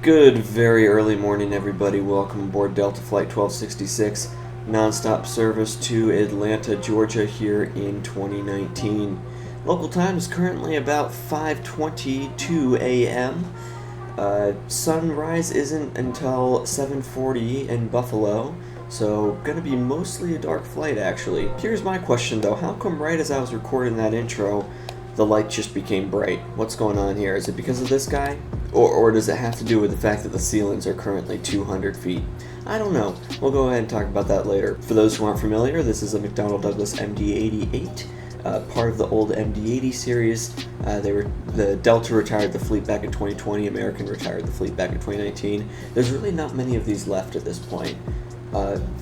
Good very early morning, everybody. Welcome aboard Delta Flight 1266, nonstop service to Atlanta, Georgia here in 2019. Local time is currently about 5:22 a.m. Sunrise isn't until 7:40 in Buffalo, so gonna be mostly a dark flight actually. Here's my question though, how come right as I was recording that intro, the light just became bright? What's going on here? Is it because of this guy? Or does it have to do with the fact that the ceilings are currently 200 feet? I don't know. We'll go ahead and talk about that later. For those who aren't familiar, this is a McDonnell Douglas MD-88, part of the old MD-80 series. The Delta retired the fleet back in 2020, American retired the fleet back in 2019. There's really not many of these left at this point.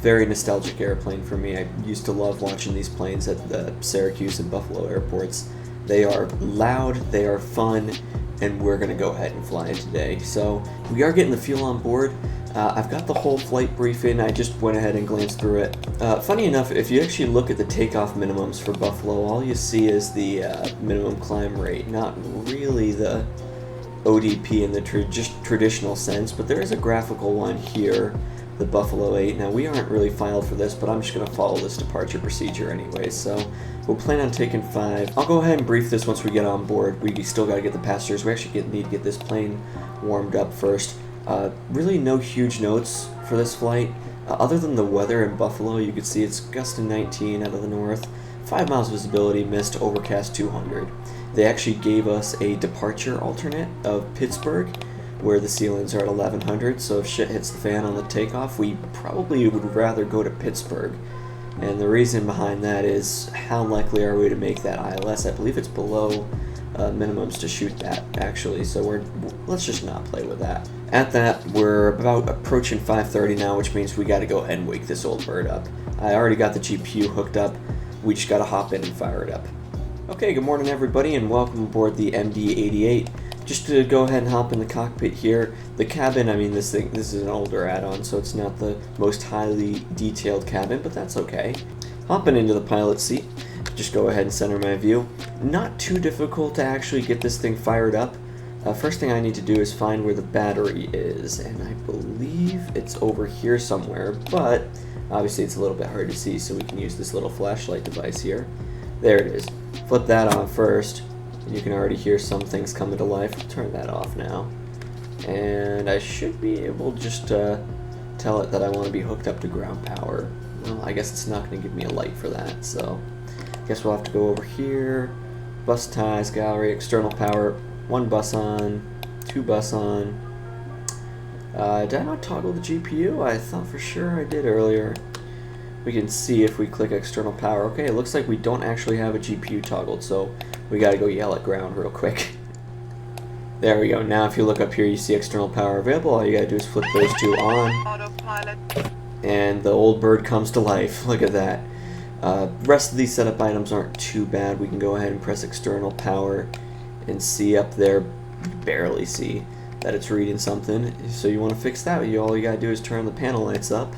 Very nostalgic airplane for me. I used to love watching these planes at the Syracuse and Buffalo airports. They are loud, they are fun, and we're going to go ahead and fly it today. So we are getting the fuel on board. I've got the whole flight briefing. I just went ahead and glanced through it. Funny enough, if you actually look at the takeoff minimums for Buffalo, all you see is the minimum climb rate, not really the ODP in the traditional sense, but there is a graphical one here, the Buffalo 8. Now we aren't really filed for this, but I'm just going to follow this departure procedure anyway, so we'll plan on taking 5. I'll go ahead and brief this once we get on board. We still got to get the passengers. We actually need to get this plane warmed up first. Really no huge notes for this flight. Other than the weather in Buffalo, you can see it's gusting 19 out of the north, 5 miles visibility, mist, overcast 200. They actually gave us a departure alternate of Pittsburgh, where the ceilings are at 1100, so if shit hits the fan on the takeoff, we probably would rather go to Pittsburgh. And the reason behind that is, how likely are we to make that ILS? I believe it's below minimums to shoot that, actually, so let's just not play with that. At that, we're about approaching 5:30 now, which means we gotta go ahead and wake this old bird up. I already got the GPU hooked up, we just gotta hop in and fire it up. Okay, good morning everybody, and welcome aboard the MD-88. Just to go ahead and hop in the cockpit here, the cabin, I mean this is an older add-on, so it's not the most highly detailed cabin, but that's okay. Hopping into the pilot's seat, just go ahead and center my view. Not too difficult to actually get this thing fired up. First thing I need to do is find where the battery is, and I believe it's over here somewhere, but obviously it's a little bit hard to see, so we can use this little flashlight device here. There it is. Flip that on first. You can already hear some things coming to life. Turn that off now. And I should be able just to tell it that I want to be hooked up to ground power. Well, I guess it's not going to give me a light for that, so I guess we'll have to go over here. Bus ties, gallery, external power. 1 bus on, 2 bus on. Did I not toggle the GPU? I thought for sure I did earlier. We can see if we click external power. Okay, it looks like we don't actually have a GPU toggled, so we gotta go yell at ground real quick. There we go. Now if you look up here, you see external power available. All you gotta do is flip those 2 on, Autopilot. and the old bird comes to life. Look at that. Rest of these setup items aren't too bad. We can go ahead and press external power and see up there, barely see that it's reading something. So you want to fix that, all you gotta do is turn the panel lights up.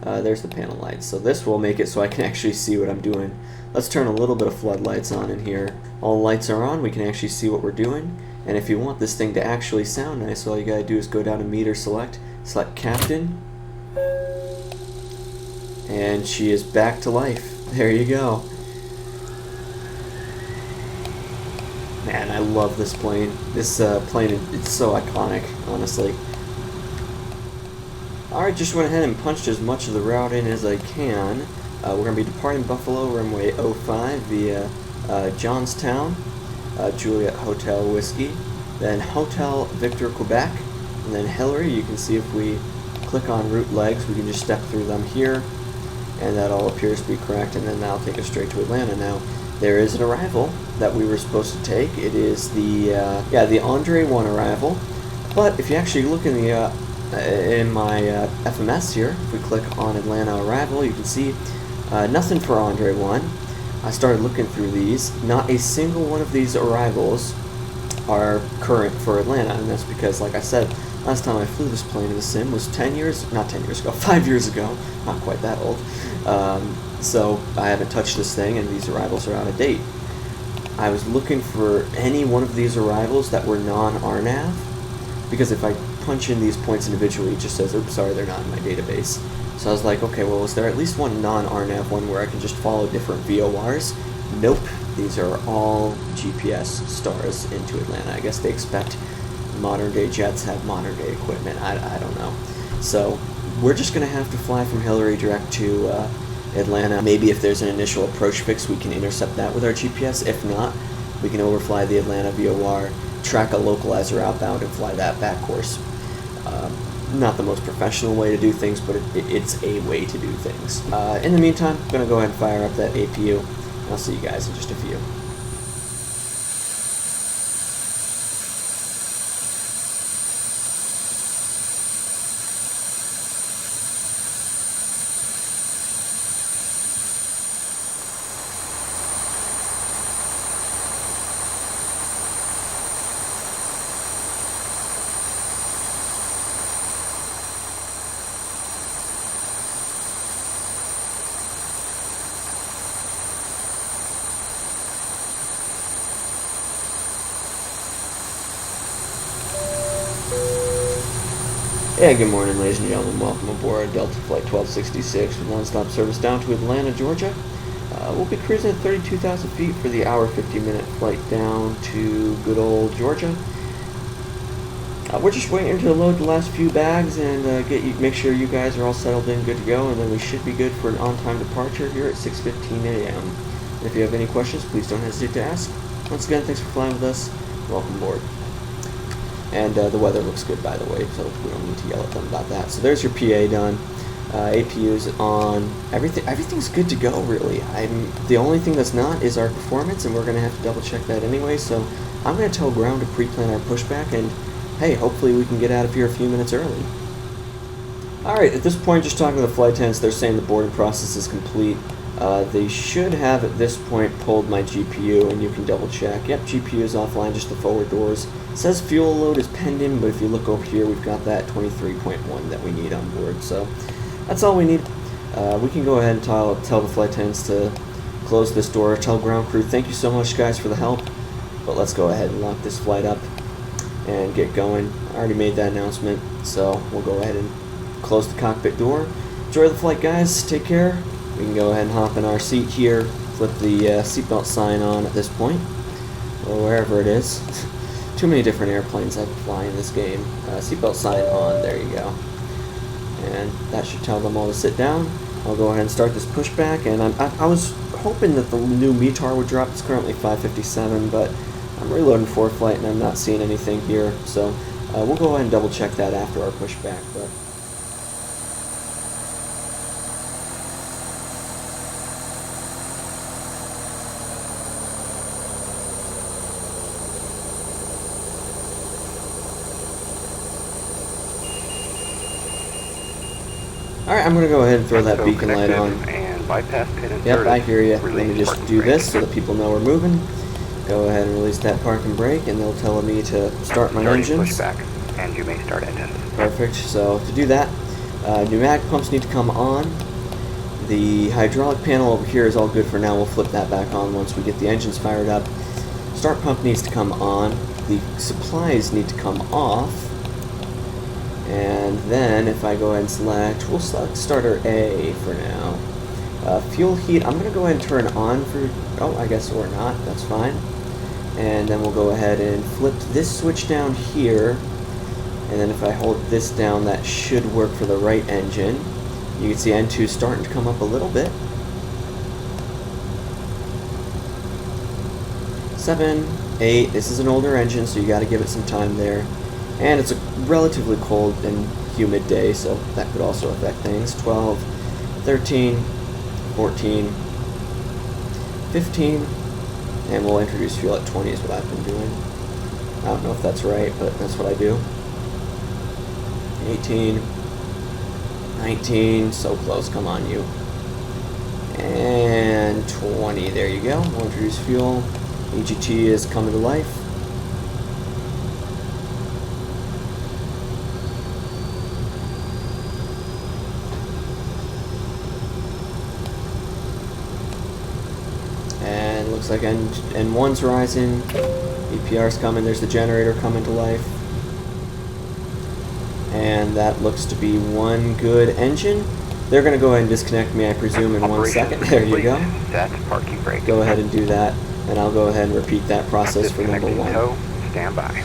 There's the panel lights. So this will make it so I can actually see what I'm doing. Let's turn a little bit of floodlights on in here. All lights are on, we can actually see what we're doing. And if you want this thing to actually sound nice, all you gotta do is go down to meter select captain, and she is back to life. There you go. Man, I love this plane. This plane, it's so iconic, honestly. Alright, just went ahead and punched as much of the route in as I can. We're going to be departing Buffalo, runway 05 via Johnstown, Juliet Hotel Whiskey, then Hotel Victor Quebec, and then Hillary. You can see if we click on route legs, we can just step through them here, and that all appears to be correct, and then that'll take us straight to Atlanta. Now, there is an arrival that we were supposed to take. It is the Andre 1 arrival, but if you actually look in the in my FMS here, if we click on Atlanta arrival, you can see nothing for Andre 1. I started looking through these. Not a single one of these arrivals are current for Atlanta, and that's because, like I said, last time I flew this plane in the sim was 5 years ago, not quite that old. So I haven't touched this thing, and these arrivals are out of date. I was looking for any one of these arrivals that were non-RNAV, because if I punch in these points individually, it just says, oops, sorry, they're not in my database. So I was like, okay, well, is there at least one non-RNAV one where I can just follow different VORs? Nope, these are all GPS stars into Atlanta. I guess they expect modern-day jets have modern-day equipment. I don't know. So we're just going to have to fly from Hillary direct to Atlanta. Maybe if there's an initial approach fix, we can intercept that with our GPS. If not, we can overfly the Atlanta VOR, track a localizer outbound, and fly that back course. Not the most professional way to do things, but it's a way to do things. In the meantime, I'm going to go ahead and fire up that APU, and I'll see you guys in just a few. Hey, good morning, ladies and gentlemen. Welcome aboard Delta Flight 1266 with non-stop service down to Atlanta, Georgia. We'll be cruising at 32,000 feet for the hour 50-minute flight down to good old Georgia. We're just waiting to load the last few bags and make sure you guys are all settled in, good to go, and then we should be good for an on-time departure here at 6:15 a.m. If you have any questions, please don't hesitate to ask. Once again, thanks for flying with us. Welcome aboard. And the weather looks good, by the way, so we don't need to yell at them about that. So there's your PA done. APU's on. Everything's good to go, really. The only thing that's not is our performance, and we're going to have to double check that anyway. So I'm going to tell ground to pre-plan our pushback, and hey, hopefully we can get out of here a few minutes early. Alright, at this point, just talking to the flight attendants, they're saying the boarding process is complete. They should have, at this point, pulled my GPU, and you can double check. Yep, GPU is offline, just the forward doors. It says fuel load is pending, but if you look over here, we've got that 23.1 that we need on board. So that's all we need. We can go ahead and tell the flight attendants to close this door. Tell ground crew, thank you so much, guys, for the help. But let's go ahead and lock this flight up and get going. I already made that announcement, so we'll go ahead and close the cockpit door. Enjoy the flight, guys. Take care. We can go ahead and hop in our seat here, flip the seatbelt sign on at this point, or wherever it is. Too many different airplanes I fly in this game. Seatbelt sign on, there you go. And that should tell them all to sit down. I'll go ahead and start this pushback, and I was hoping that the new METAR would drop. It's currently 5:57, but I'm reloading for flight and I'm not seeing anything here, so we'll go ahead and double check that after our pushback. But alright, I'm going to go ahead and throw that beacon light on. And bypass pin inserted. Yep, I hear you. Let me just do this so that people know we're moving. Go ahead and release that parking brake, and they'll tell me to start my engines. Pushback, and you may start engines. Perfect. So to do that, pneumatic pumps need to come on. The hydraulic panel over here is all good for now. We'll flip that back on once we get the engines fired up. Start pump needs to come on. The supplies need to come off. And then if I go ahead and select, we'll select starter A for now. Fuel heat, I'm going to go ahead and turn on for, oh, I guess, or not, that's fine. And then we'll go ahead and flip this switch down here. And then if I hold this down, that should work for the right engine. You can see N2 starting to come up a little bit. 7, 8, this is an older engine, so you got to give it some time there. And it's a relatively cold and humid day, so that could also affect things. 12, 13, 14, 15, and we'll introduce fuel at 20 is what I've been doing. I don't know if that's right, but that's what I do. 18, 19, so close, come on you. And 20, there you go. We'll introduce fuel. EGT is coming to life. And looks like N1's rising. EPR's coming. There's the generator coming to life. And that looks to be one good engine. They're going to go ahead and disconnect me, I presume, in 1 second. There you go. Set parking brake. Go ahead and do that, and I'll go ahead and repeat that process for number Disconnecting 1. tow. Stand by.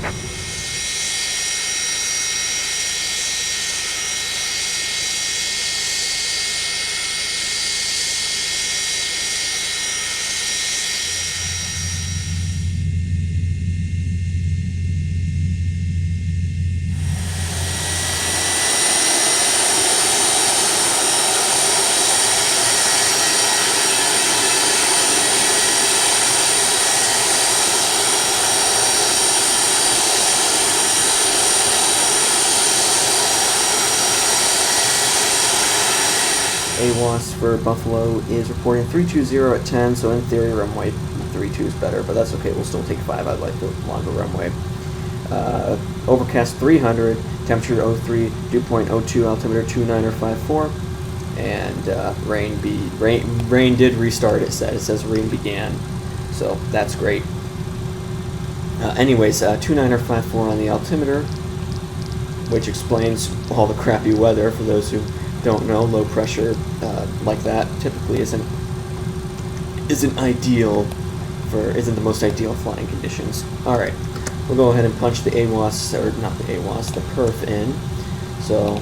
AWAS for Buffalo is reporting 320 at 10, so in theory runway 32 is better, but that's okay, we'll still take 5, I'd like the longer runway. Overcast 300, temperature 03, dew point 02, altimeter 2954, and rain did restart, it says rain began, so that's great. Anyways, 2954 on the altimeter, which explains all the crappy weather for those who don't know. Low pressure like that typically isn't the most ideal flying conditions. All right, we'll go ahead and punch the AWAS, or not the AWAS, the perf in. So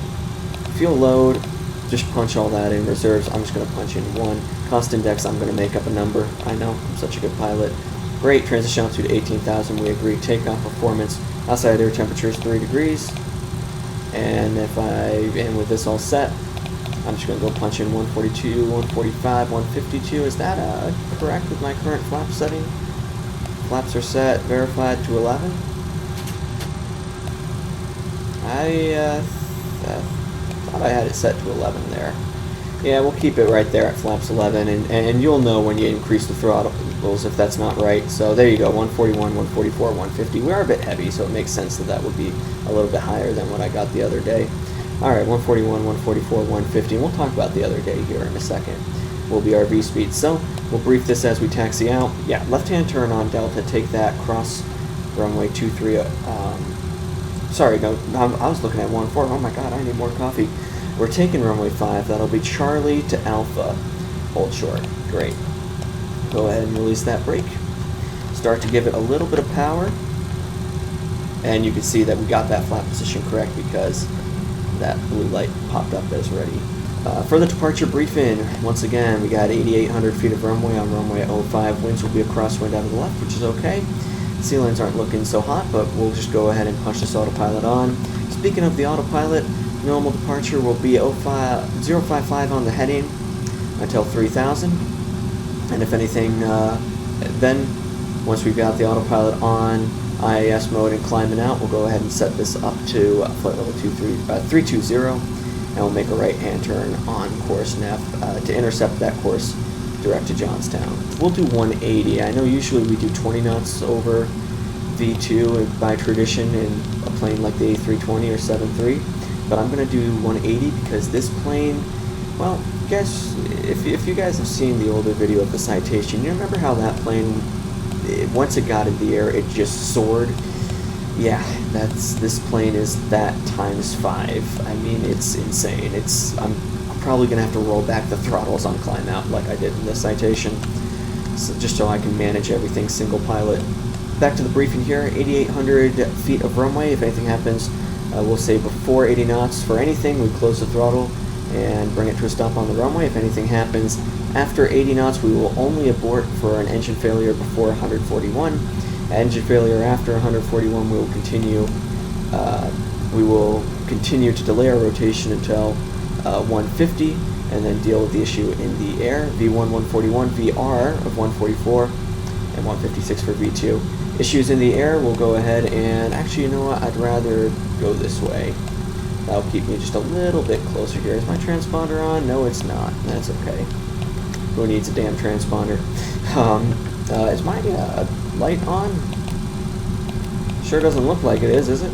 fuel load, just punch all that in. Reserves, I'm just going to punch in 1. Cost index, I'm going to make up a number. I know, I'm such a good pilot. Great, transition altitude 18,000, we agree. Takeoff performance, outside air temperature is 3 degrees. And with this all set, I'm just going to go punch in 142, 145, 152. Is that correct with my current flap setting? Flaps are set, verified to 11. I thought I had it set to 11 there. Yeah, we'll keep it right there at flaps 11, and you'll know when you increase the throttles if that's not right. So there you go, 141, 144, 150. We are a bit heavy, so it makes sense that that would be a little bit higher than what I got the other day. All right, 141, 144, 150. We'll talk about the other day here in a second. Will be our V speed. So we'll brief this as we taxi out. Yeah, left-hand turn on Delta. Take that cross runway 23. Sorry, no, I was looking at 14. Oh my God, I need more coffee. We're taking runway 5. That'll be Charlie to Alpha. Hold short. Great. Go ahead and release that brake. Start to give it a little bit of power. And you can see that we got that flap position correct because that blue light popped up as ready. For the departure briefing, once again, we got 8,800 feet of runway on runway 05. Winds will be a crosswind out of the left, which is okay. Sea lanes aren't looking so hot, but we'll just go ahead and punch this autopilot on. Speaking of the autopilot, normal departure will be 055 on the heading until 3,000. And if anything, then once we've got the autopilot on IAS mode and climbing out, we'll go ahead and set this up to flight level 320, and we'll make a right-hand turn on course NEF to intercept that course direct to Johnstown. We'll do 180. I know usually we do 20 knots over V2 by tradition in a plane like the A320 or 73, but I'm going to do 180 because this plane, well, guys, if you guys have seen the older video of the Citation, you remember how that plane, once it got in the air, it just soared. Yeah, this plane is that times 5. I mean, it's insane. I'm probably gonna have to roll back the throttles on climb out like I did in the Citation, just so I can manage everything single pilot. Back to the briefing here. 8,800 feet of runway. If anything happens, we'll say before 80 knots for anything, we close the throttle and bring it to a stop on the runway. If anything happens after 80 knots, we will only abort for an engine failure before 141. Engine failure after 141, we will continue to delay our rotation until 150, and then deal with the issue in the air. V1 141, VR of 144, and 156 for V2. Issues in the air, we'll go ahead and actually, you know what? I'd rather go this way. That'll keep me just a little bit closer here. Is my transponder on? No, it's not. That's okay. Who needs a damn transponder? Is my light on? Sure doesn't look like it is it?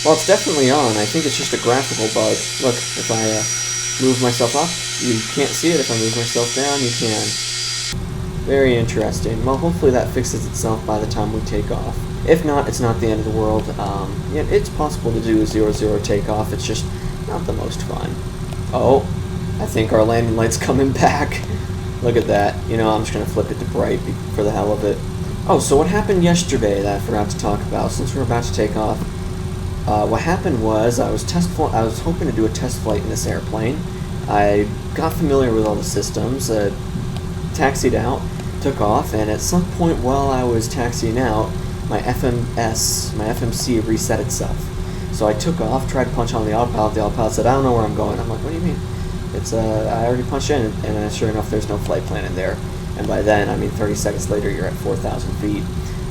Well, it's definitely on. I think it's just a graphical bug. Look, if I move myself up, you can't see it. If I move myself down, you can. Very interesting. Well, hopefully that fixes itself by the time we take off. If not, it's not the end of the world. Yeah, it's possible to do a 0-0 takeoff. It's just not the most fun. Oh, I think our landing light's coming back. Look at that. You know, I'm just going to flip it to bright for the hell of it. Oh, so what happened yesterday that I forgot to talk about since we're about to take off? What happened was I was hoping to do a test flight in this airplane. I got familiar with all the systems, taxied out, took off, and at some point while I was taxiing out, my FMC reset itself. So I took off, tried to punch on the autopilot. The autopilot said, "I don't know where I'm going." I'm like, "What do you mean?" It's I already punched in, and sure enough, there's no flight plan in there. And by then, I mean 30 seconds later, you're at 4,000 feet.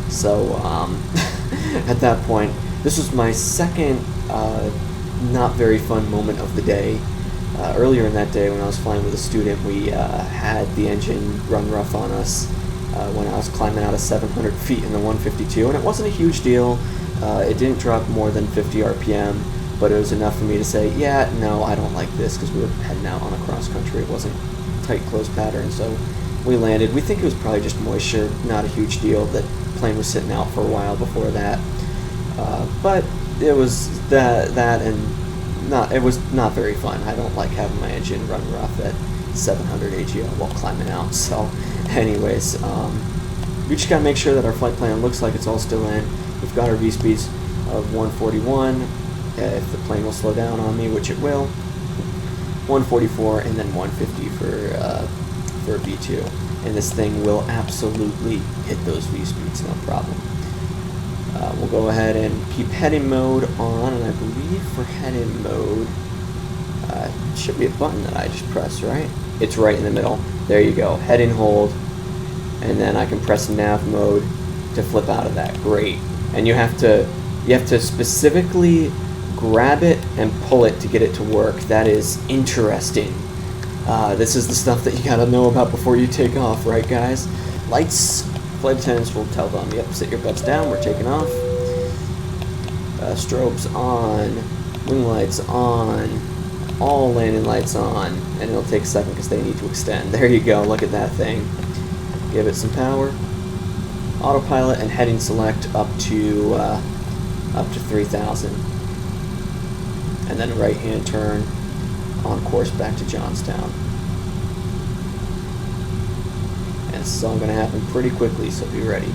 So at that point, this was my second not very fun moment of the day. Earlier in that day, when I was flying with a student, we had the engine run rough on us when I was climbing out of 700 feet in the 152, and it wasn't a huge deal. It didn't drop more than 50 RPM, but it was enough for me to say, yeah, no, I don't like this, because we were heading out on a cross country. It wasn't tight, close pattern, so we landed. We think it was probably just moisture, not a huge deal. That plane was sitting out for a while before that, but it was that and it was not very fun. I don't like having my engine run rough at 700 AGL while climbing out. So anyways, we just got to make sure that our flight plan looks like it's all still in. We've got our V-speeds of 141, if the plane will slow down on me, which it will, 144, and then 150 for V2. And this thing will absolutely hit those V-speeds, no problem. We'll go ahead and keep head-in mode on, and I believe for head-in mode, it should be a button that I just press, right? It's right in the middle. There you go. Head-in hold, and then I can press nav mode to flip out of that. Great. And you have to specifically grab it and pull it to get it to work. That is interesting. This is the stuff that you gotta know about before you take off, right, guys? Lights. Flight attendants will tell them, yep, sit your butts down, we're taking off. Strobes on, wing lights on, all landing lights on, and it'll take a second because they need to extend. There you go, look at that thing. Give it some power. Autopilot and heading select up to 3,000. And then a right-hand turn on course back to Johnstown. This is all going to happen pretty quickly, so be ready.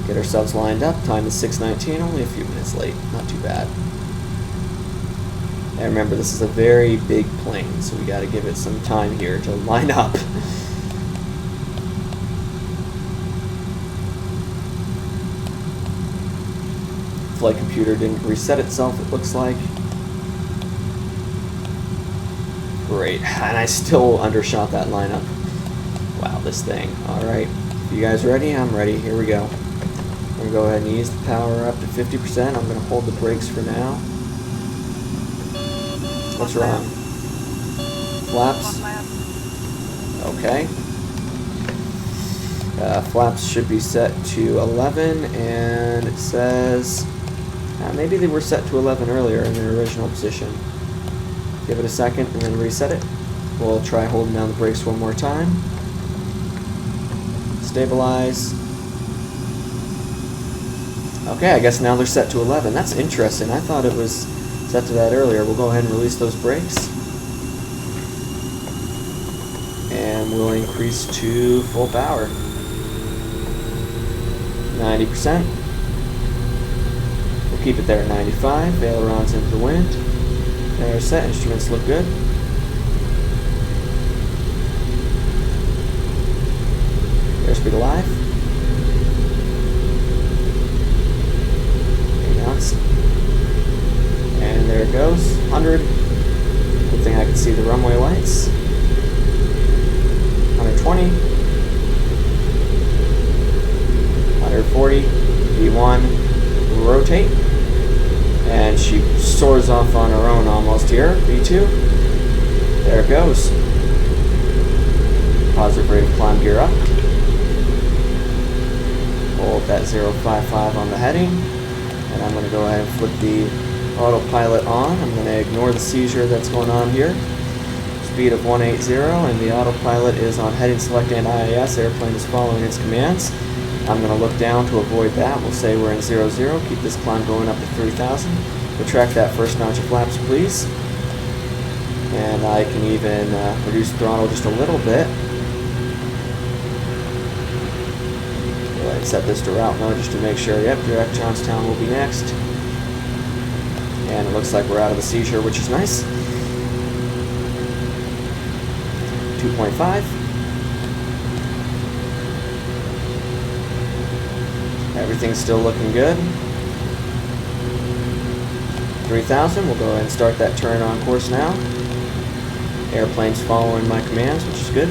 Get ourselves lined up. Time is 6:19, only a few minutes late. Not too bad. And remember, this is a very big plane, so we got to give it some time here to line up. Flight computer didn't reset itself, it looks like. Great. And I still undershot that lineup. Wow, this thing. Alright. You guys ready? I'm ready. Here we go. I'm going to go ahead and ease the power up to 50%. I'm going to hold the brakes for now. What's wrong? Flaps? Okay. Flaps should be set to 11, and it says maybe they were set to 11 earlier in their original position. Give it a second and then reset it. We'll try holding down the brakes one more time. Stabilize. Okay, I guess now they're set to 11. That's interesting. I thought it was set to that earlier. We'll go ahead and release those brakes. And we'll increase to full power. 90%. We'll keep it there at 95. Ailerons into the wind. They're set. Instruments look good. Airspeed alive. And there it goes. 100. Good thing I can see the runway lights. 120. 140. V1. Rotate. And she soars off on her own almost here. V2. There it goes. Positive rate of climb gear up. Hold that 055 on the heading. And I'm going to go ahead and flip the autopilot on. I'm going to ignore the seizure that's going on here. Just speed of 180, and the autopilot is on heading select and IIS. Airplane is following its commands. I'm going to look down to avoid that. We'll say we're in 0, 0. Keep this climb going up to 3,000. Retract that first notch of flaps, please. And I can even reduce throttle just a little bit. Go ahead and set this to route mode just to make sure. Yep, direct Johnstown will be next. And it looks like we're out of the seizure, which is nice. 2.5. Everything's still looking good. 3,000. We'll go ahead and start that turn on course now. Airplane's following my commands, which is good.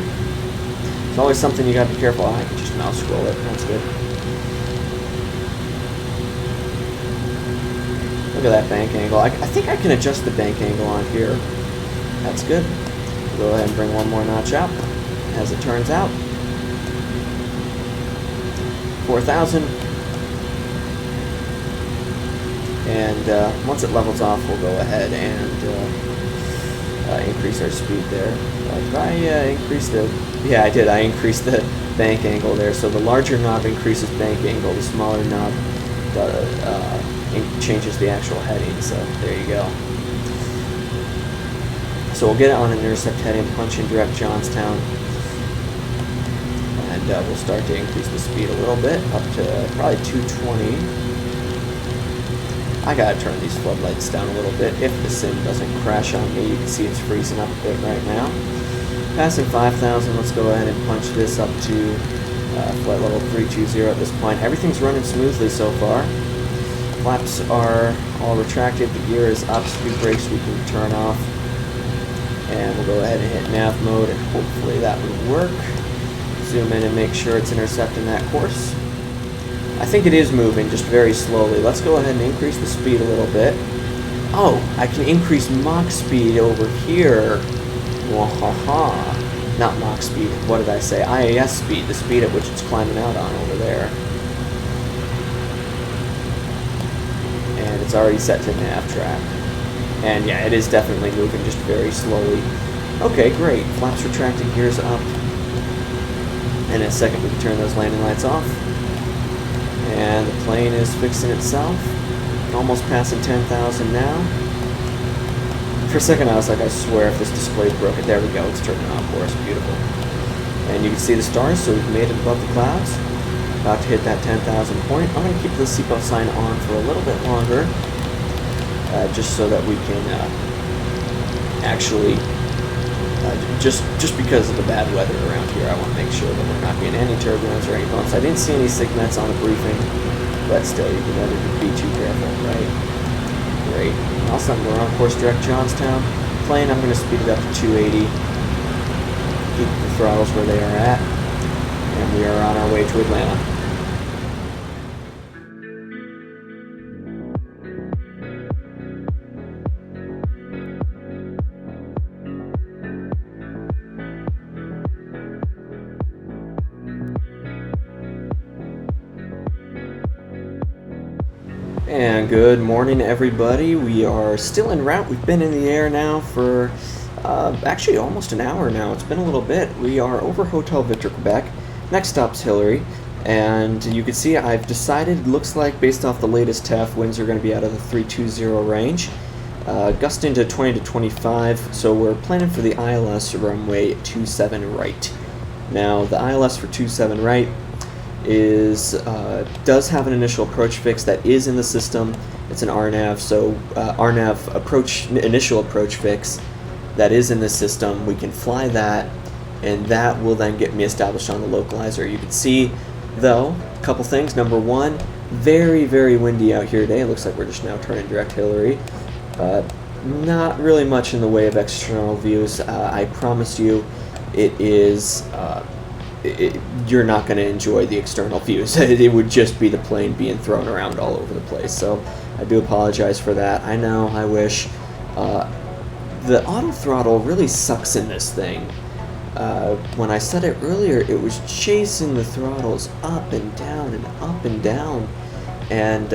It's always something you got to be careful. I can just mouse scroll it. That's good. Look at that bank angle. I think I can adjust the bank angle on here. That's good. We'll go ahead and bring one more notch out as it turns out. 4,000. And once it levels off, we'll go ahead and increase our speed there. Did I increase the... Yeah, I did. I increased the bank angle there. So the larger knob increases bank angle. The smaller knob changes the actual heading. So there you go. So we'll get it on an intercept heading, punch in direct Johnstown. And we'll start to increase the speed a little bit, up to probably 220. I gotta turn these floodlights down a little bit if the sim doesn't crash on me. You can see it's freezing up a bit right now. Passing 5,000, let's go ahead and punch this up to flight level 320 at this point. Everything's running smoothly so far. Flaps are all retracted, the gear is up, speed brakes we can turn off. And we'll go ahead and hit nav mode, and hopefully that would work. Zoom in and make sure it's intercepting that course. I think it is moving, just very slowly. Let's go ahead and increase the speed a little bit. Oh, I can increase Mach speed over here. Wahaha. Not Mach speed, what did I say? IAS speed, the speed at which it's climbing out on over there. And it's already set to nav track. And yeah, it is definitely moving, just very slowly. Okay, great. Flaps retracting, gears up. And in a second we can turn those landing lights off. And the plane is fixing itself. Almost passing 10,000 now. For a second I was like, I swear if this display's broken. There we go, it's turning on course. Beautiful. And you can see the stars, so we've made it above the clouds. About to hit that 10,000 point. I'm going to keep the seatbelt sign on for a little bit longer. Just so that we can actually, just because of the bad weather around here, I want to make sure that we're not getting any turbulence or any bumps. I didn't see any signets on the briefing, but still, you can never be too careful, right? Great. All of a sudden, we're on course direct Johnstown. Plane, I'm going to speed it up to 280. Keep the throttles where they are at, and we are on our way to Atlanta. And good morning, everybody. We are still en route. We've been in the air now for actually almost an hour now. It's been a little bit. We are over Hotel Victor, Quebec. Next stop's Hillary. And you can see I've decided, looks like based off the latest TAF, winds are going to be out of the 320 range. Gusting to 20 to 25, so we're planning for the ILS runway 27 right. Now, the ILS for 27 right is does have an initial approach fix that is in the system. It's an RNAV, so RNAV initial approach fix that is in the system. We can fly that, and that will then get me established on the localizer. You can see, though, a couple things. Number one, very, very windy out here today. It looks like we're just now turning direct Hillary. Not really much in the way of external views. I promise you, it is. You're not going to enjoy the external views. It would just be the plane being thrown around all over the place. So I do apologize for that. I know, I wish. The auto throttle really sucks in this thing. When I said it earlier, it was chasing the throttles up and down and up and down. And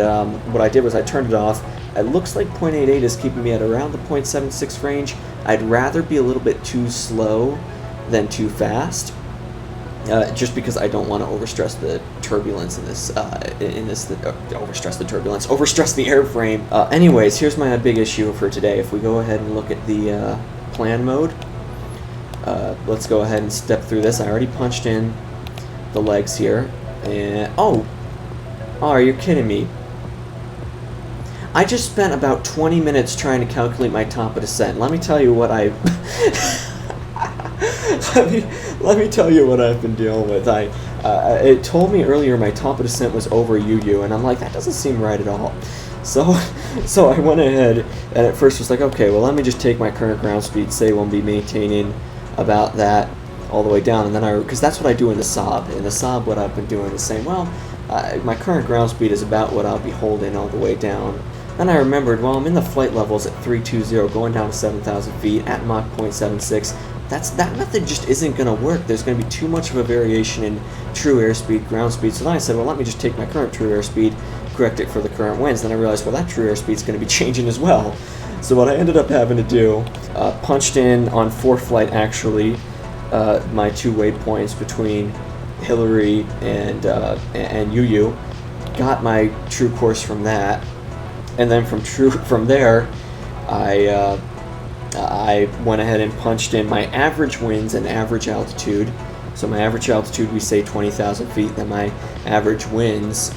what I did was I turned it off. It looks like 0.88 is keeping me at around the 0.76 range. I'd rather be a little bit too slow than too fast, just because I don't want to overstress the turbulence overstress the airframe. Anyways, here's my big issue for today. If we go ahead and look at the plan mode, let's go ahead and step through this. I already punched in the legs here, and oh, are you kidding me? I just spent about 20 minutes trying to calculate my top of descent. Let me tell you what I let me tell you what I've been dealing with. It told me earlier my top of descent was over UU, and I'm like, that doesn't seem right at all. So I went ahead and at first was like, okay, well, let me just take my current ground speed, say we'll be maintaining about that all the way down, and then because that's what I do in the Saab. In the Saab, what I've been doing is saying, well, my current ground speed is about what I'll be holding all the way down. Then I remembered, well, I'm in the flight levels at 320, going down to 7,000 feet at Mach 0.76. That method just isn't going to work. There's going to be too much of a variation in true airspeed, ground speed. So then I said, well, let me just take my current true airspeed, correct it for the current winds. Then I realized, well, that true airspeed is going to be changing as well. So what I ended up having to do, punched in on ForeFlight actually my two waypoints between Hillary and UU, got my true course from that, and then from there, I went ahead and punched in my average winds and average altitude. So my average altitude, we say 20,000 feet. Then my average winds,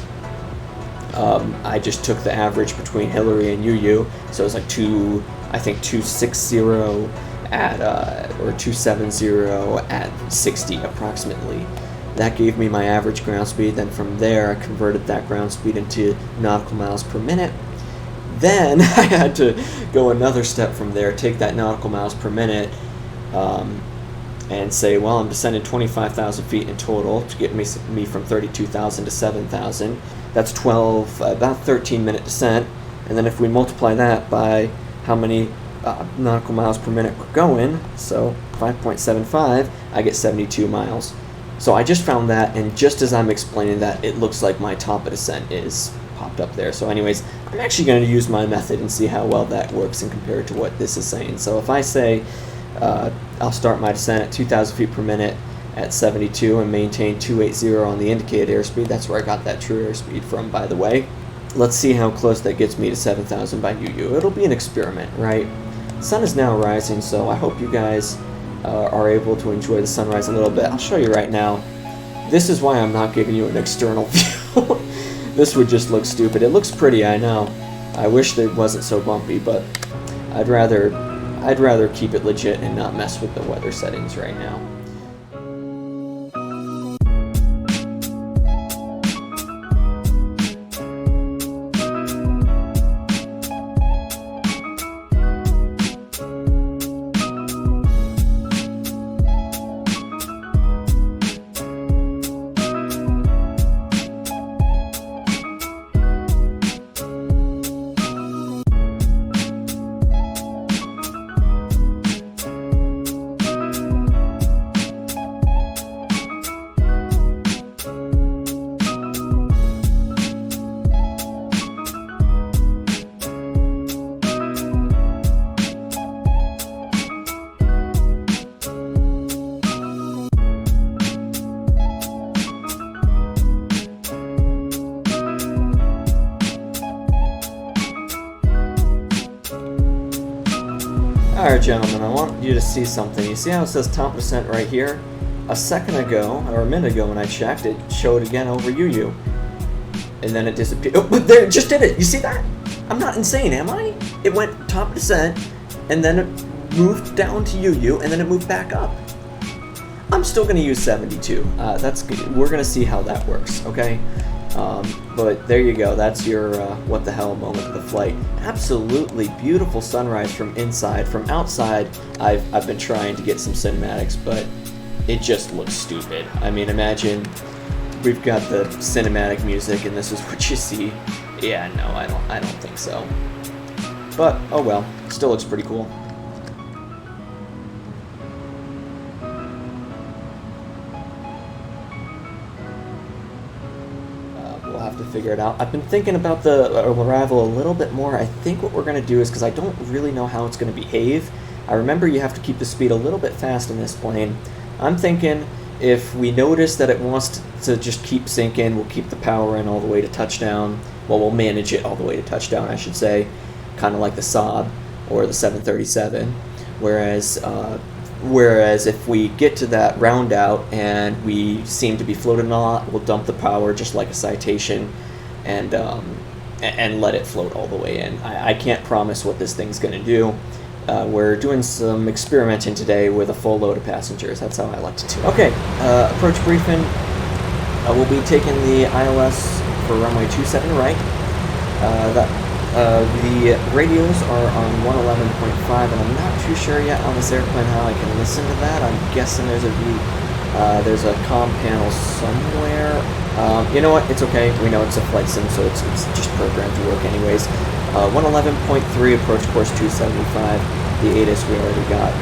I just took the average between Hillary and UU. So it was like 260 at or 270 at 60 approximately. That gave me my average ground speed. Then from there, I converted that ground speed into nautical miles per minute. Then I had to go another step from there, take that nautical miles per minute, and say, well, I'm descending 25,000 feet in total to get me from 32,000 to 7,000. That's about 13-minute descent. And then if we multiply that by how many nautical miles per minute we're going, so 5.75, I get 72 miles. So I just found that, and just as I'm explaining that, it looks like my top of descent is popped up there. So anyways, I'm actually going to use my method and see how well that works and compare it to what this is saying. So if I say I'll start my descent at 2,000 feet per minute at 72 and maintain 280 on the indicated airspeed, that's where I got that true airspeed from, by the way. Let's see how close that gets me to 7,000 by UU. It'll be an experiment, right? The sun is now rising, so I hope you guys are able to enjoy the sunrise a little bit. I'll show you right now. This is why I'm not giving you an external view. This would just look stupid. It looks pretty, I know. I wish that it wasn't so bumpy, but I'd rather keep it legit and not mess with the weather settings right now. Alright, gentlemen, I want you to see something. You see how it says top descent right here? A second ago, or a minute ago when I checked, it showed again over UU. And then it disappeared. Oh, but there, it just did it! You see that? I'm not insane, am I? It went top descent, and then it moved down to UU, and then it moved back up. I'm still going to use 72. That's good. We're going to see how that works, okay? But there you go. That's your what the hell moment of the flight. Absolutely beautiful sunrise from inside. From outside, I've been trying to get some cinematics, but it just looks stupid. I mean, imagine we've got the cinematic music, and this is what you see. Yeah, no, I don't think so. But oh well, still looks pretty cool. We'll have to figure it out. I've been thinking about the arrival a little bit more. I think what we're going to do is, because I don't really know how it's going to behave, I remember you have to keep the speed a little bit fast in this plane. I'm thinking if we notice that it wants to just keep sinking, we'll keep the power in all the way to touchdown. Well, we'll manage it all the way to touchdown, I should say, kind of like the Saab or the 737. Whereas if we get to that round out and we seem to be floating a lot, we'll dump the power just like a Citation and let it float all the way in. I can't promise what this thing's going to do. We're doing some experimenting today with a full load of passengers. That's how I like to do. Okay, approach briefing. We'll be taking the ILS for runway 27 right. The radios are on 111.5, and I'm not too sure yet on this airplane how I can listen to that. I'm guessing there's a comm panel somewhere. You know what? It's okay. We know it's a flight sim, so it's just programmed to work anyways. 111.3, approach course 275. The ATIS we already got.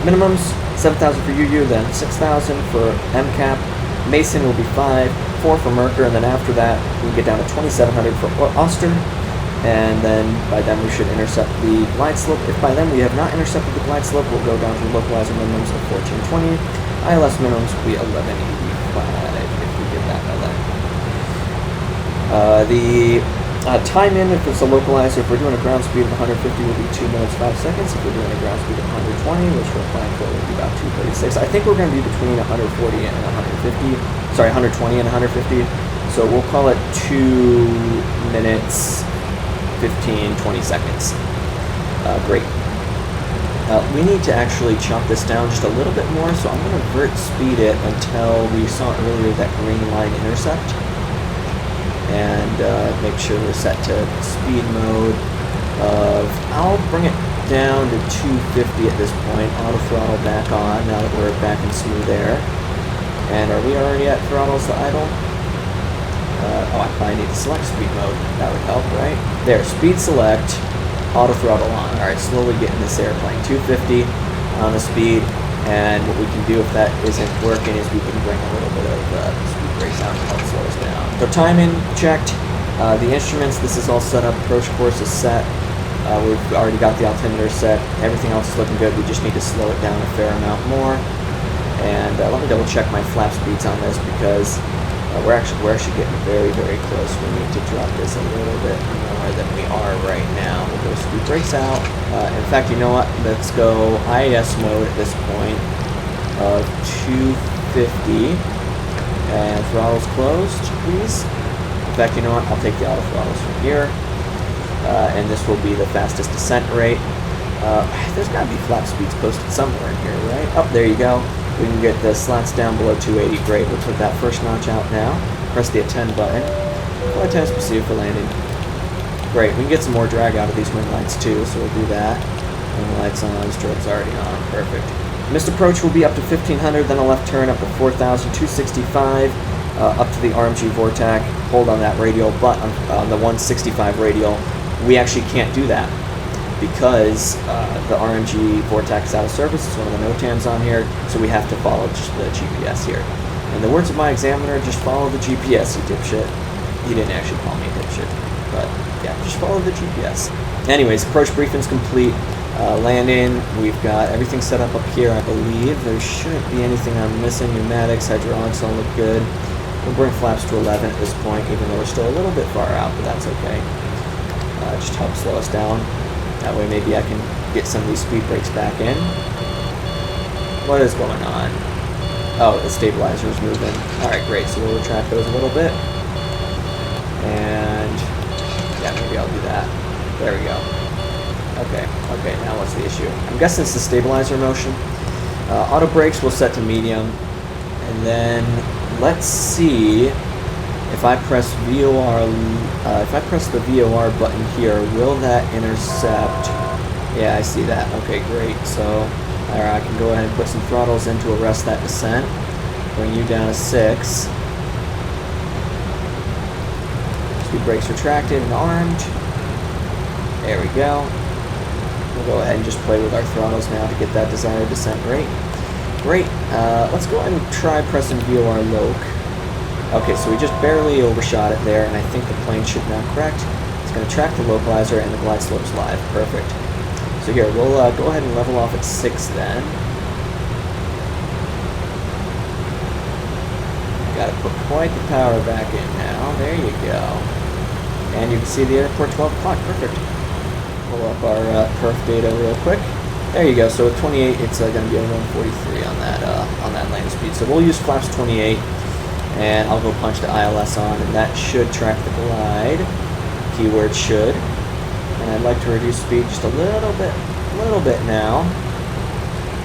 Minimums 7,000 for UU, then 6,000 for MCAP. Mason will be 5, 4 for Merker, and then after that we get down to 2,700 for Oster. And then by then we should intercept the glide slope. If by then we have not intercepted the glide slope, we'll go down to localizer minimums of 1420. ILS minimums will be 1185 if we get that by then. The time in, if it's a localizer, if we're doing a ground speed of 150, will be 2 minutes 5 seconds. If we're doing a ground speed of 120, which we're applying for, will be about 2:36. I think we're going to be between 140 and 150. Sorry, 120 and 150. So we'll call it 2 minutes 15-20 seconds. Great. We need to actually chop this down just a little bit more, so I'm going to vert speed it until we saw earlier that green line intercept, and make sure we're set to speed mode of, I'll bring it down to 250 at this point, auto throttle back on now that we're back in smooth air. And are we already at throttles to idle? Oh, I probably need to select speed mode. That would help, right? There, speed select, auto throttle on. Alright, slowly getting this airplane. 250 on the speed, and what we can do if that isn't working is we can bring a little bit of speed brakes out to help slow us down. So timing checked. The instruments, this is all set up. Approach course is set. We've already got the altimeter set. Everything else is looking good. We just need to slow it down a fair amount more. And let me double check my flap speeds on this because we're actually getting very, very close. We need to drop this a little bit more than we are right now. We'll go speed brakes out. In fact, you know what? Let's go IAS mode at this point of 250. And throttles closed, please. In fact, you know what? I'll take the auto throttles from here. And this will be the fastest descent rate. There's got to be flap speeds posted somewhere in here, right? Oh, there you go. We can get the slats down below 280. Great. We'll put that first notch out now. Press the attend button. Flight times proceed for landing. Great. We can get some more drag out of these wing lights too, so we'll do that. Wing lights on. Strobe's already on. Perfect. Missed approach will be up to 1500, then a left turn up to 4265, up to the RMG Vortac. Hold on that radial, but on the 165 radial, we actually can't do that because the RMG Vortac is out of service. It's one of the NOTAMs on here, so we have to follow just the GPS here. In the words of my examiner, just follow the GPS, you dipshit. He didn't actually call me a dipshit, but yeah, just follow the GPS. Anyways, approach briefing's complete. Landing, we've got everything set up here, I believe. There shouldn't be anything I'm missing. Pneumatics, hydraulics all look good. We'll bring flaps to 11 at this point, even though we're still a little bit far out, but that's okay. Just help slow us down. That way maybe I can get some of these speed brakes back in. What is going on? Oh, the stabilizer is moving. Alright, great. So we'll retract those a little bit. And yeah, maybe I'll do that. There we go. Okay, now what's the issue? I'm guessing it's the stabilizer motion. Auto brakes we'll set to medium. And then let's see if I press VOR, if I press the VOR button here, will that intercept? Yeah, I see that. Okay, great. So I can go ahead and put some throttles in to arrest that descent. Bring you down to 6. Speed brakes retracted and armed. There we go. We'll go ahead and just play with our throttles now to get that desired descent rate. Great. Let's go ahead and try pressing VOR LOC. Okay, so we just barely overshot it there, and I think the plane should now correct. It's going to track the localizer and the glide slope's live. Perfect. So here, we'll go ahead and level off at 6 then. Gotta put quite the power back in now. There you go. And you can see the airport 12 o'clock. Perfect. Pull up our perf data real quick. There you go. So at 28, it's going to be a 143 on that land speed. So we'll use flaps 28, and I'll go punch the ILS on, and that should track the glide. Keyword should. And I'd like to reduce speed just a little bit now.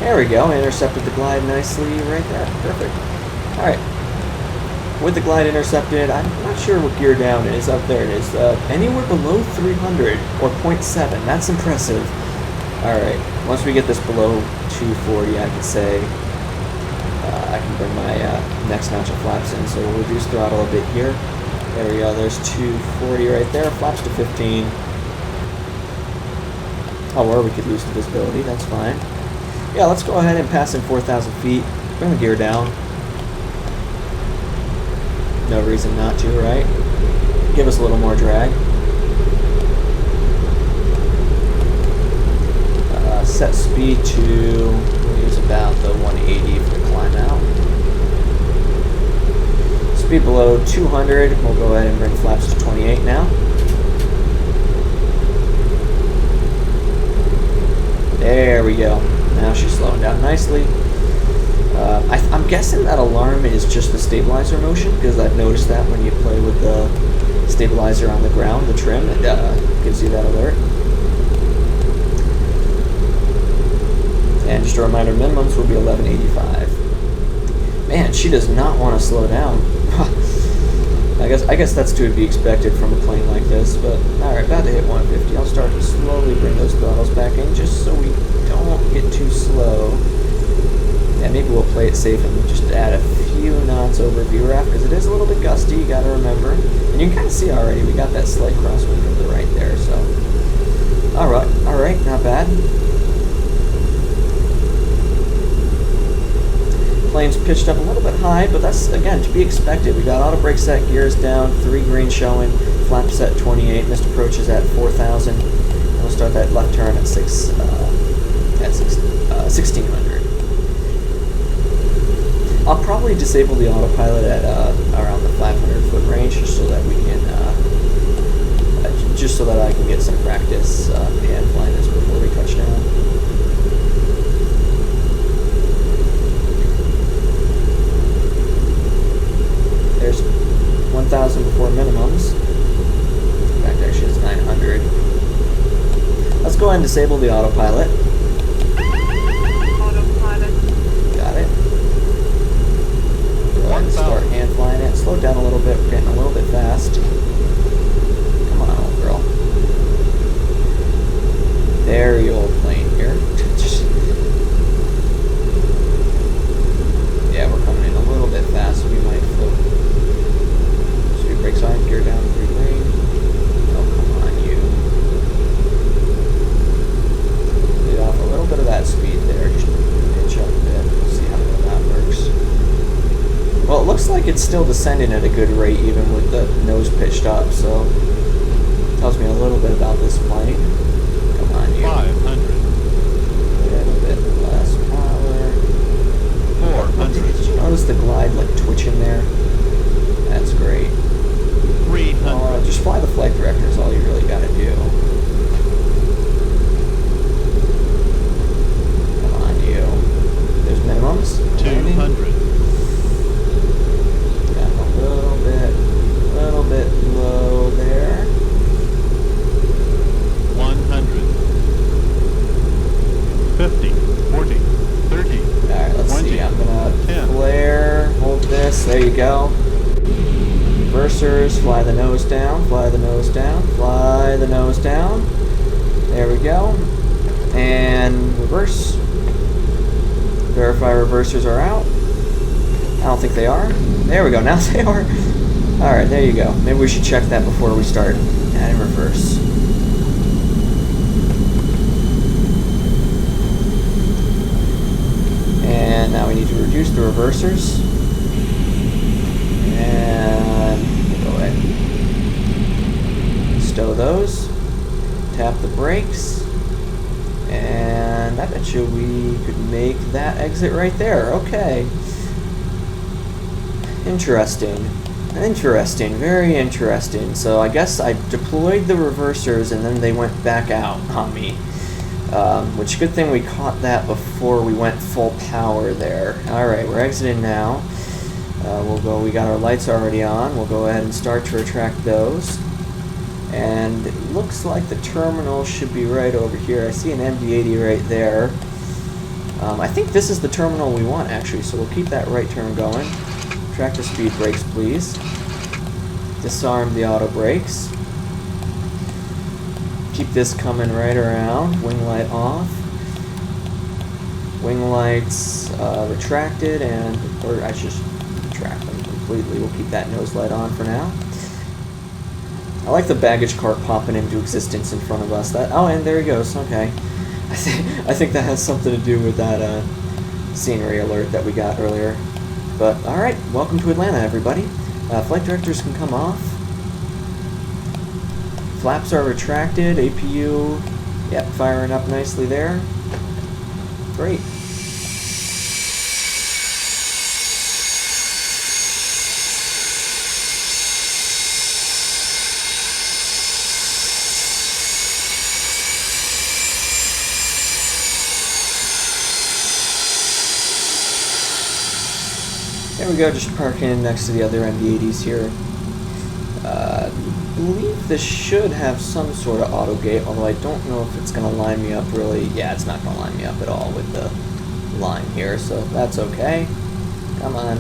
There we go. Intercepted the glide nicely right there. Perfect. All right. With the glide intercepted, I'm not sure what gear down is. Up there it is. Anywhere below 300 or 0.7. That's impressive. Alright, once we get this below 240, I can say I can bring my next notch of flaps in. So we'll reduce throttle a bit here. There we go. There's 240 right there. Flaps to 15. Oh, or we could lose the visibility. That's fine. Yeah, let's go ahead and pass in 4,000 feet. Bring the gear down. No reason not to, right? Give us a little more drag. Set speed to, we'll use about the 180 for the climb out. Speed below 200, we'll go ahead and bring flaps to 28 now. There we go. Now she's slowing down nicely. I'm guessing that alarm is just the stabilizer motion, because I've noticed that when you play with the stabilizer on the ground, the trim, it gives you that alert. And just a reminder, minimums will be 1185. Man, she does not want to slow down. I guess that's to be expected from a plane like this, but alright, about to hit 150. I'll start to slowly bring those throttles back in just so we don't get too slow. And maybe we'll play it safe and just add a few knots over VRAF, because it is a little bit gusty, you gotta remember. And you can kind of see already, we got that slight crosswind from the right there, so. Alright, not bad. Plane's pitched up a little bit high, but that's, again, to be expected. We got auto brake set, gears down, 3 green showing, flap set 28, missed approach is at 4,000. And we'll start that left turn at 1600. I'll probably disable the autopilot at around the 500-foot range, just so that we can, just so that I can get some practice hand flying this before we touch down. There's 1,000 before minimums. In fact, actually, it's 900. Let's go ahead and disable the autopilot. Got it. Go ahead and start hand flying it. Slow down a little bit. We're getting a little bit fast. Come on, old girl. Very old plane here. Yeah, we're coming in a little bit fast, so we might float. Speed brakes on, gear down, 3 green. Oh, come on, you. Lead off a little bit of that speed there, just pitch up a bit. We'll see how that works. Well, it looks like it's still descending at a good rate, even with the nose pitched up, so tells me a little bit about this plane. Come on, you. 500. A little bit less power. 400. Did you notice the glide like twitching there? That's great. 300. Just fly the flight director is all you really got to do. Come on, you. There's minimums. 200. Got a little bit low there. 100. 50. 40. 30. Alright, let's 20, see. I'm gonna 10. flare, hold this, there you go. Reversers, fly the nose down, fly the nose down, fly the nose down. There we go. And reverse. Verify reversers are out. I don't think they are. There we go, now they are. Alright, there you go. Maybe we should check that before we start adding reverse. And now we need to reduce the reversers. And we'll go ahead and stow those. Tap the brakes. And I bet you we could make that exit right there. Okay. Interesting. Interesting. Very interesting. So I guess I deployed the reversers and then they went back out on me. Which, good thing we caught that before we went full power there. Alright, we're exiting now. We got our lights already on. We'll go ahead and start to retract those. And it looks like the terminal should be right over here. I see an MD-80 right there. I think this is the terminal we want, actually, so we'll keep that right turn going. Track the speed brakes, please. Disarm the auto brakes. Keep this coming right around. Wing light off. Wing lights retracted, or I should retract them completely. We'll keep that nose light on for now. I like the baggage cart popping into existence in front of us. And there he goes. Okay, I think that has something to do with that scenery alert that we got earlier. But all right, welcome to Atlanta, everybody. Flight directors can come off. Flaps are retracted. APU, yep, firing up nicely there. Great. There we go, just parking next to the other MD-80s here. I believe this should have some sort of auto gate, although I don't know if it's going to line me up really. Yeah, it's not going to line me up at all with the line here, so that's okay. Come on.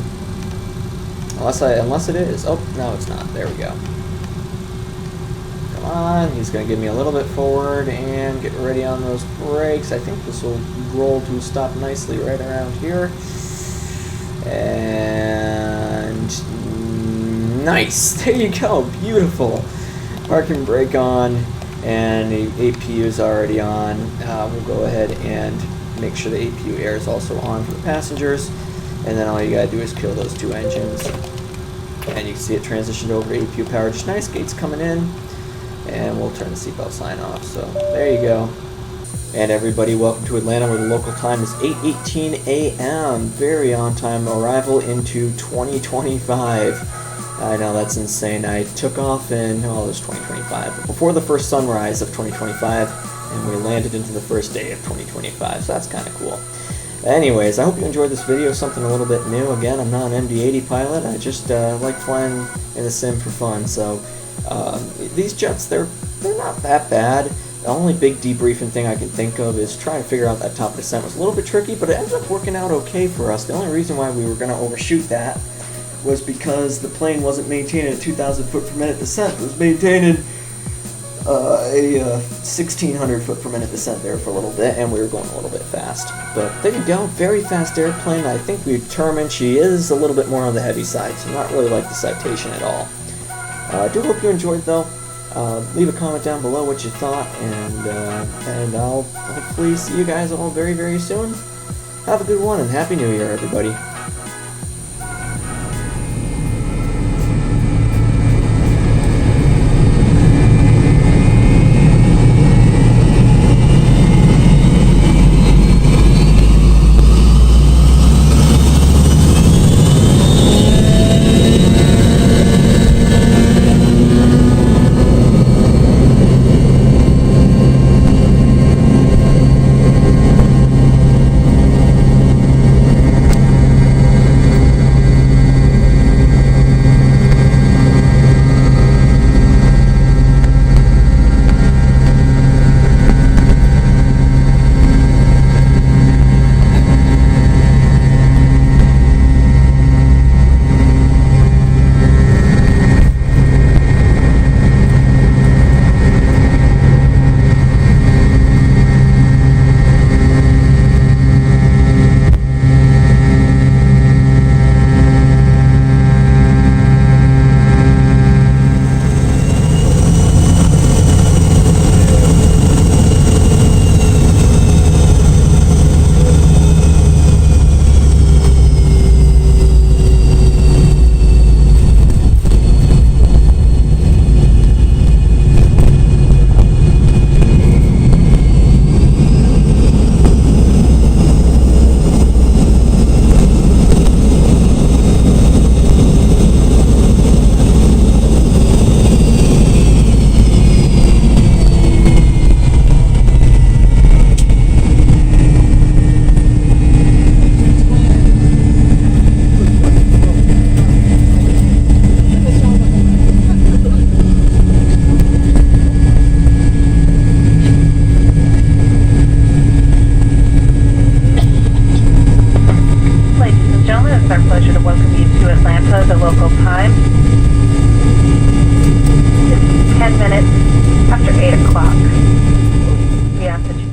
Unless it is. Oh, no, it's not. There we go. Come on, he's going to give me a little bit forward and get ready on those brakes. I think this will roll to a stop nicely right around here. And nice, there you go, beautiful. Parking brake on, and the APU is already on. We'll go ahead and make sure the APU air is also on for the passengers, and then all you gotta do is kill those two engines. And you can see it transitioned over to APU power just nice. Gates coming in, and we'll turn the seatbelt sign off. So there you go. And everybody, welcome to Atlanta, where the local time is 8:18 a.m. Very on-time arrival into 2025. I know, that's insane. I took off in, it was 2025, but before the first sunrise of 2025, and we landed into the first day of 2025, so that's kind of cool. Anyways, I hope you enjoyed this video, something a little bit new. Again, I'm not an MD-80 pilot, I just like flying in the sim for fun, so these jets, they're not that bad. The only big debriefing thing I can think of is trying to figure out that top descent was a little bit tricky, but it ended up working out okay for us. The only reason why we were going to overshoot that was because the plane wasn't maintaining a 2,000 foot per minute descent. It was maintaining a 1,600 foot per minute descent there for a little bit, and we were going a little bit fast. But there you go, very fast airplane. I think we determined she is a little bit more on the heavy side, so not really like the Citation at all. I do hope you enjoyed, though. Leave a comment down below what you thought, and I'll hopefully see you guys all very, very soon. Have a good one, and Happy New Year, everybody. local time. It's 10 minutes after 8 o'clock. We ask that you